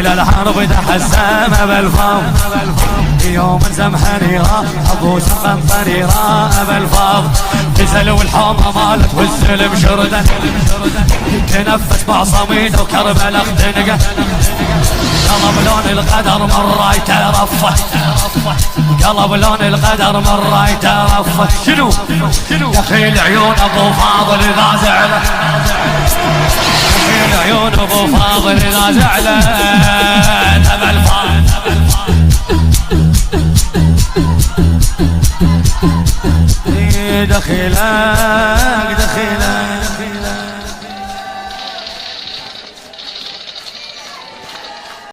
دخيل الحرب تحسم بالفض يوم زمحني ابو سقم طريرة بالفض نزل والحومة مالت والسلم شردة تنفس بعصميد وكربلاء اختنقة قلب لون القدر مرة يترفه قلب لون القدر مرة يترفه شنو دخيل عيون ابو فاضل اذا زعله دخيل عيون ابو فاضل اذا زعله تبع الفاضل دخيلك